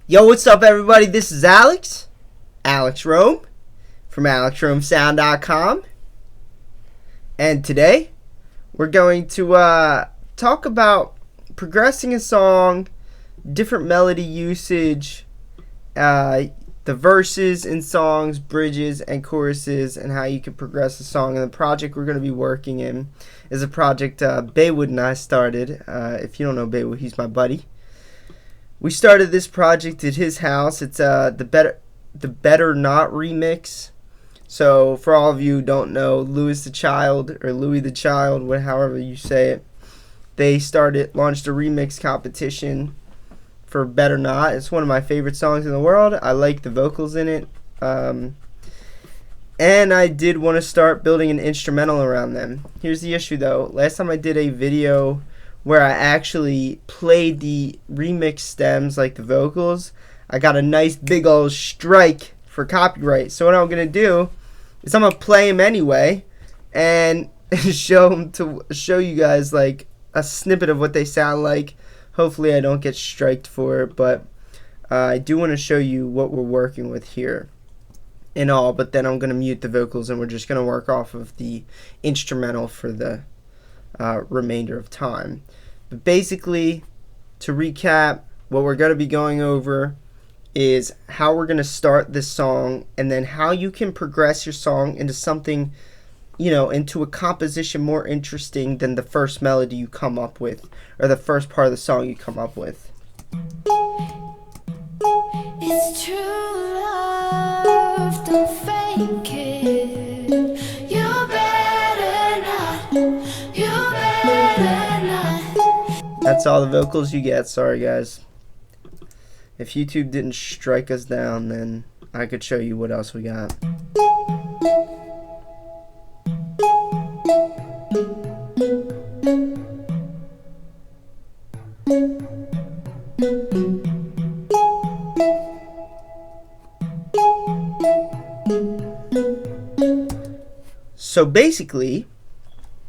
Yo, what's up, everybody? This is Alex Rome, from AlexRomeSound.com. And today, we're going to talk about progressing a song, different melody usage, the verses in songs, bridges, and choruses, and how you can progress a song. And the project we're going to be working in is a project Baywood and I started. If you don't know Baywood, he's my buddy. We started this project at his house. It's the Better Not remix. So for all of you who don't know, Louis the Child, however you say it, they launched a remix competition for Better Not. It's one of my favorite songs in the world. I like the vocals in it. And I did want to start building an instrumental around them. Here's the issue though. Last time I did a video where I actually played the remix stems, like the vocals, I got a nice big old strike for copyright. So what I'm gonna do is I'm gonna play them anyway and show you guys like a snippet of what they sound like. Hopefully I don't get striked for it, but I do want to show you what we're working with here and all. But then I'm gonna mute the vocals and we're just gonna work off of the instrumental for the remainder of time. But basically, to recap, what we're going to be going over is how we're going to start this song, and then how you can progress your song into something, into a composition more interesting than the first melody you come up with, or the first part of the song you come up with. It's true love, don't fake it. You better not, you better not. That's all the vocals you get. Sorry guys. If YouTube didn't strike us down, then I could show you what else we got. So basically,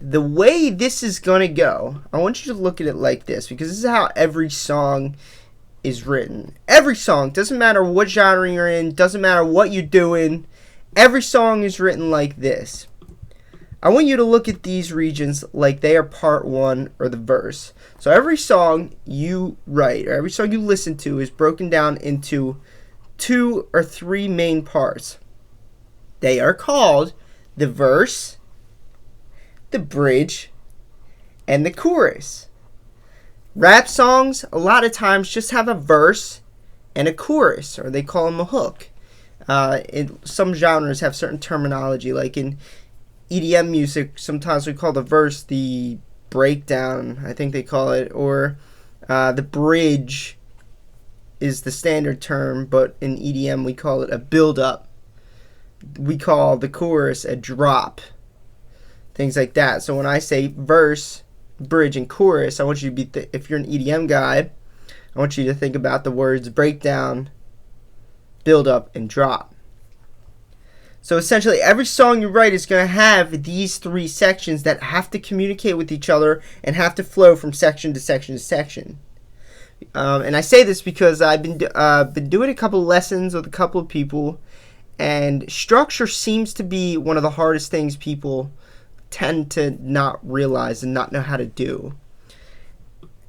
the way this is gonna go, I want you to look at it like this, because this is how every song is written. Every song, doesn't matter what genre you're in, doesn't matter what you're doing, every song is written like this. I want you to look at these regions like they are part one, or the verse. So every song you write, or every song you listen to, is broken down into 2 or 3 main parts. They are called the verse, the bridge, and the chorus. Rap songs a lot of times just have a verse and a chorus, or they call them a hook. Some genres have certain terminology, like in EDM music, sometimes we call the verse the breakdown, I think they call it, or the bridge is the standard term, but in EDM we call it a build-up. We call the chorus a drop. Things like that. So when I say verse, bridge, and chorus, I want you to be, if you're an EDM guy, I want you to think about the words breakdown, build up, and drop. So essentially every song you write is going to have these 3 sections that have to communicate with each other and have to flow from section to section to section. And I say this because I've been doing a couple lessons with a couple of people, and structure seems to be one of the hardest things people tend to not realize and not know how to do.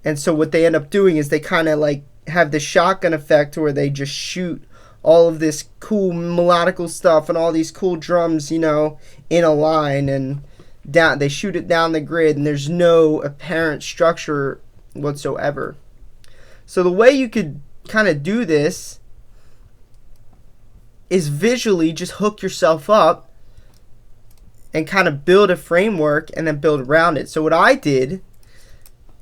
And so what they end up doing is they kind of like have the shotgun effect, where they just shoot all of this cool melodical stuff and all these cool drums, in a line, and they shoot it down the grid, and there's no apparent structure whatsoever. So the way you could kind of do this is visually just hook yourself up and kind of build a framework and then build around it. So what I did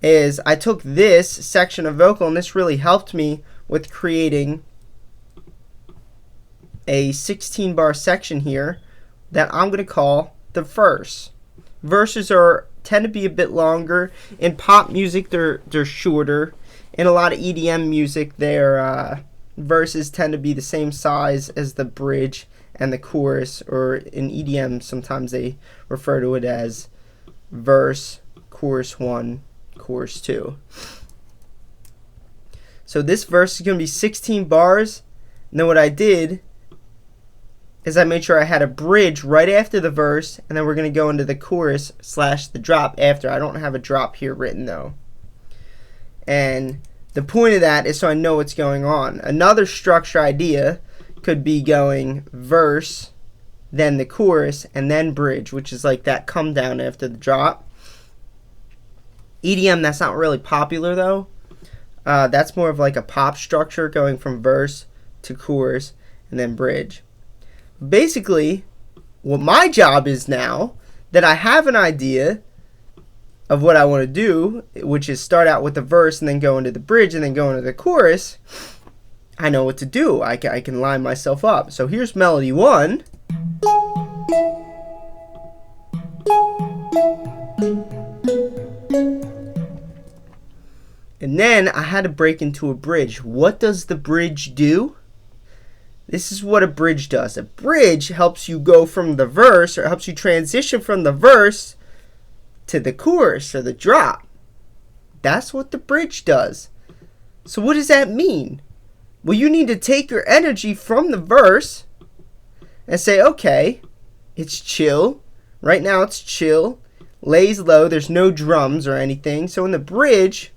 is I took this section of vocal, and this really helped me with creating a 16-bar section here that I'm going to call the verse. Verses tend to be a bit longer. In pop music, they're shorter. In a lot of EDM music, their verses tend to be the same size as the bridge and the chorus, or in EDM sometimes they refer to it as verse, chorus 1, chorus 2. So this verse is going to be 16 bars. And then what I did is I made sure I had a bridge right after the verse, and then we're going to go into the chorus / the drop after. I don't have a drop here written though. And the point of that is so I know what's going on. Another structure idea could be going verse, then the chorus, and then bridge, which is like that come down after the drop. EDM, that's not really popular though. That's more of like a pop structure, going from verse to chorus and then bridge. Basically, what my job is now that I have an idea of what I want to do, which is start out with the verse and then go into the bridge and then go into the chorus, I know what to do. I can line myself up. So here's melody 1. And then I had to break into a bridge. What does the bridge do? This is what a bridge does. A bridge helps you go from the verse, or helps you transition from the verse to the chorus or the drop. That's what the bridge does. So what does that mean? Well, you need to take your energy from the verse and say, okay, it's chill. Right now it's chill. Lays low. There's no drums or anything. So in the bridge,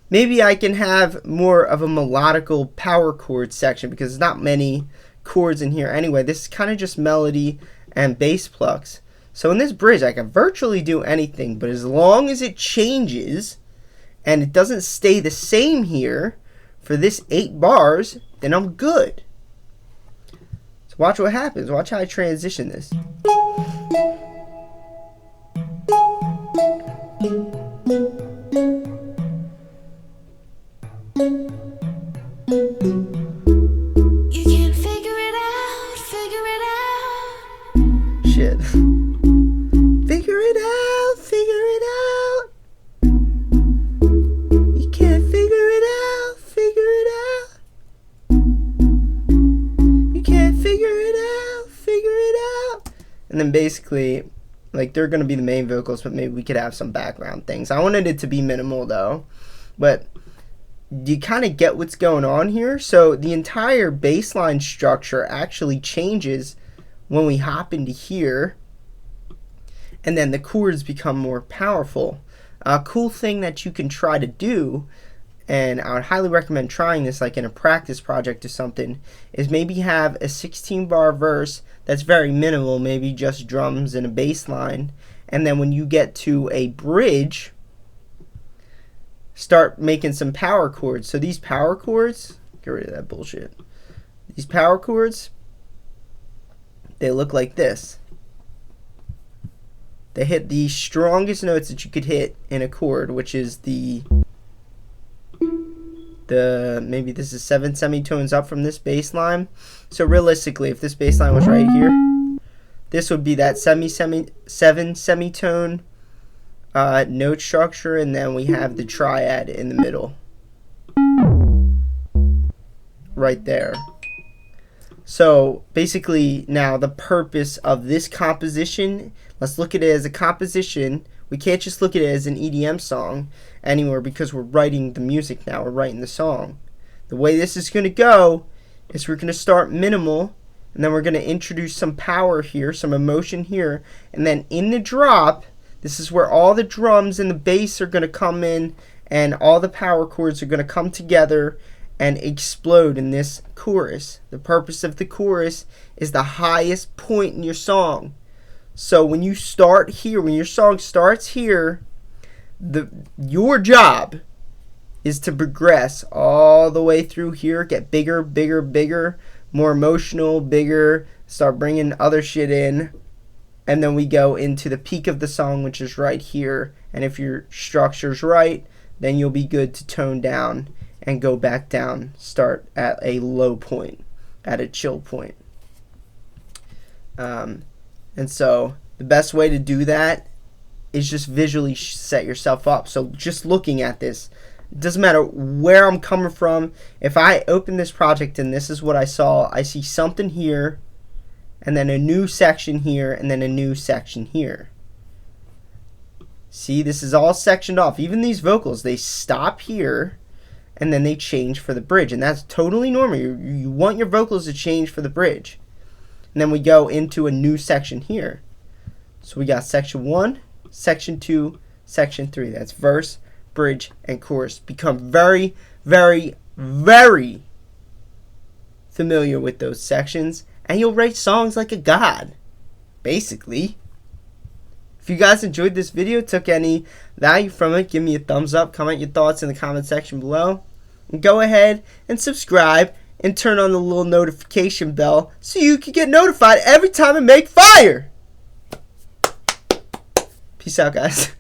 maybe I can have more of a melodical power chord section because there's not many chords in here anyway. This is kind of just melody and bass plucks. So in this bridge, I can virtually do anything, but as long as it changes and it doesn't stay the same here for this 8 bars, then I'm good. So watch what happens. Watch how I transition this. You can figure it out, figure it out. Shit. Figure it out, figure it out. You can't figure it out, figure it out. You can't figure it out, figure it out. And then basically, like, they're going to be the main vocals, but maybe we could have some background things. I wanted it to be minimal though, but you kind of get what's going on here. So the entire bass line structure actually changes when we hop into here, and then the chords become more powerful. A cool thing that you can try to do, and I would highly recommend trying this like in a practice project or something, is maybe have a 16 bar verse that's very minimal, maybe just drums and a bass line, and then when you get to a bridge, start making some power chords. So these power chords, get rid of that bullshit. These power chords, they look like this. They hit the strongest notes that you could hit in a chord, which is the maybe this is 7 semitones up from this bass line. So realistically, if this bass line was right here, this would be that 7 semitone note structure, and then we have the triad in the middle right there. So basically, now the purpose of this composition, let's look at it as a composition. We can't just look at it as an EDM song anymore because we're writing the music now, we're writing the song. The way this is going to go is we're going to start minimal, and then we're going to introduce some power here, some emotion here, and then in the drop, this is where all the drums and the bass are going to come in, and all the power chords are going to come together and explode in this chorus. The purpose of the chorus is the highest point in your song. So when you start here, when your song starts here, your job is to progress all the way through here, get bigger, bigger, bigger, more emotional, bigger, start bringing other shit in. And then we go into the peak of the song, which is right here. And if your structure's right, then you'll be good to tone down and go back down. Start at a low point, at a chill point. And so the best way to do that is just visually set yourself up. So just looking at this, it doesn't matter where I'm coming from. If I open this project and this is what I saw, I see something here, and then a new section here, and then a new section here. See, this is all sectioned off. Even these vocals, they stop here, and then they change for the bridge, and that's totally normal. You want your vocals to change for the bridge. And then we go into a new section here. So we got section 1, section 2, section 3. That's verse, bridge, and chorus. Become very, very, very familiar with those sections, and you'll write songs like a god, basically. If you guys enjoyed this video, took any value from it, give me a thumbs up, comment your thoughts in the comment section below, and go ahead and subscribe and turn on the little notification bell so you can get notified every time I make fire. Peace out, guys.